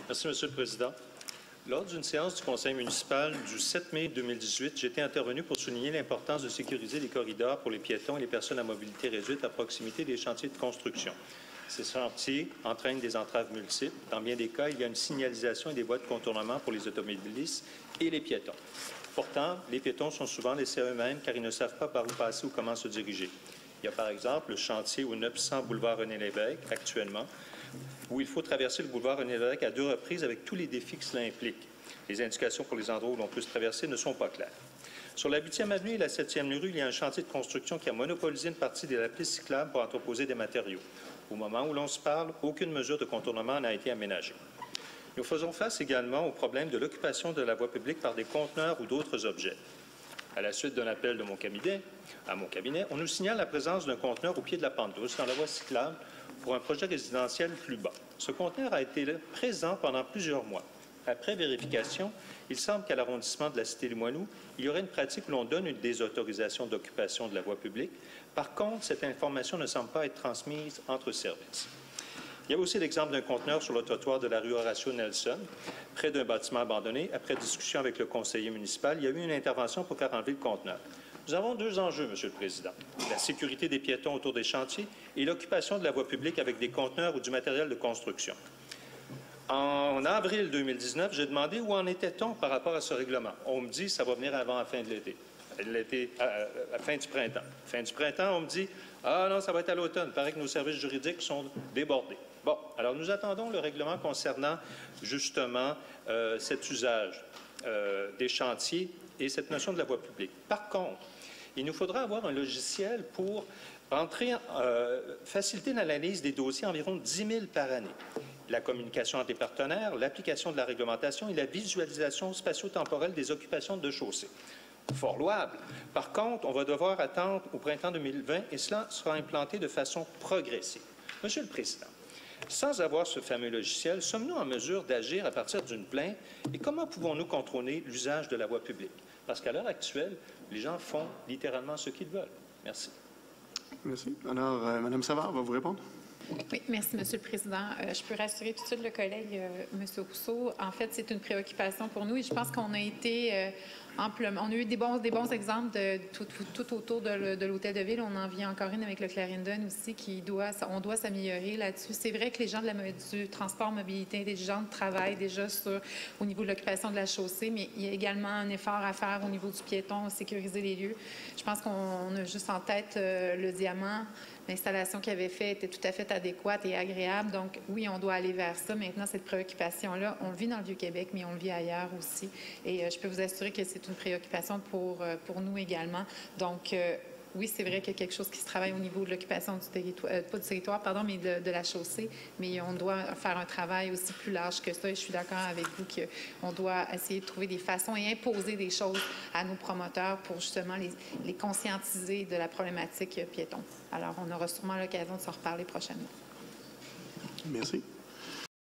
Merci, Monsieur le Président. Lors d'une séance du Conseil municipal du 7 mai 2018, j'étais intervenu pour souligner l'importance de sécuriser les corridors pour les piétons et les personnes à mobilité réduite à proximité des chantiers de construction. Ces chantiers entraînent des entraves multiples. Dans bien des cas, il y a une signalisation et des voies de contournement pour les automobilistes et les piétons. Pourtant, les piétons sont souvent laissés à eux-mêmes car ils ne savent pas par où passer ou comment se diriger. Il y a par exemple le chantier au 900 boulevard René-Lévesque actuellement, où il faut traverser le boulevard René-Lévesque à 2 reprises avec tous les défis que cela implique. Les indications pour les endroits où l'on peut se traverser ne sont pas claires. Sur la 8e avenue et la 7e rue, il y a un chantier de construction qui a monopolisé une partie de la piste cyclable pour entreposer des matériaux. Au moment où l'on se parle, aucune mesure de contournement n'a été aménagée. Nous faisons face également au problème de l'occupation de la voie publique par des conteneurs ou d'autres objets. À la suite d'un appel de mon cabinet, on nous signale la présence d'un conteneur au pied de la pente douce dans la voie cyclable pour un projet résidentiel plus bas. Ce conteneur a été présent pendant plusieurs mois. Après vérification, il semble qu'à l'arrondissement de la Cité-Limoilou, il y aurait une pratique où l'on donne une désautorisation d'occupation de la voie publique. Par contre, cette information ne semble pas être transmise entre services. Il y a aussi l'exemple d'un conteneur sur le trottoir de la rue Horatio Nelson, près d'un bâtiment abandonné. Après discussion avec le conseiller municipal, il y a eu une intervention pour faire enlever le conteneur. Nous avons deux enjeux, Monsieur le Président. La sécurité des piétons autour des chantiers et l'occupation de la voie publique avec des conteneurs ou du matériel de construction. En avril 2019, j'ai demandé où en était-on par rapport à ce règlement. On me dit que ça va venir avant la fin de l'été. À la fin du printemps. Fin du printemps, on me dit « Ah non, ça va être à l'automne. Il paraît que nos services juridiques sont débordés. » Bon, alors nous attendons le règlement concernant justement cet usage des chantiers et cette notion de la voie publique. Par contre, il nous faudra avoir un logiciel pour faciliter l'analyse des dossiers, environ 10 000 par année. La communication entre les partenaires, l'application de la réglementation et la visualisation spatio-temporelle des occupations de chaussées. Fort louable. Par contre, on va devoir attendre au printemps 2020 et cela sera implanté de façon progressive. Monsieur le Président, sans avoir ce fameux logiciel, sommes-nous en mesure d'agir à partir d'une plainte et comment pouvons-nous contrôler l'usage de la voie publique? Parce qu'à l'heure actuelle, les gens font littéralement ce qu'ils veulent. Merci. Merci. Alors, Mme Savard va vous répondre. Oui, merci, Monsieur le Président. Je peux rassurer tout de suite le collègue, M. Rousseau. En fait, c'est une préoccupation pour nous et je pense qu'on a été amplement... On a eu des bons exemples tout autour de l'Hôtel de Ville. On en vient encore une avec le Clarendon aussi, on doit s'améliorer là-dessus. C'est vrai que les gens du transport mobilité, des gens travaillent déjà au niveau de l'occupation de la chaussée, mais il y a également un effort à faire au niveau du piéton, sécuriser les lieux. Je pense qu'on a juste en tête le Diamant. L'installation qu'il avait faite était tout à fait adéquate et agréable. Donc, oui, on doit aller vers ça. Maintenant, cette préoccupation-là, on le vit dans le Vieux-Québec, mais on le vit ailleurs aussi. Et je peux vous assurer que c'est une préoccupation pour nous également. Donc, oui, c'est vrai qu'il y a quelque chose qui se travaille au niveau de l'occupation du territoire, pas du territoire, pardon, mais de la chaussée. Mais on doit faire un travail aussi plus large que ça. Et je suis d'accord avec vous qu'on doit essayer de trouver des façons et imposer des choses à nos promoteurs pour justement les conscientiser de la problématique piéton. Alors, on aura sûrement l'occasion de s'en reparler prochainement. Merci.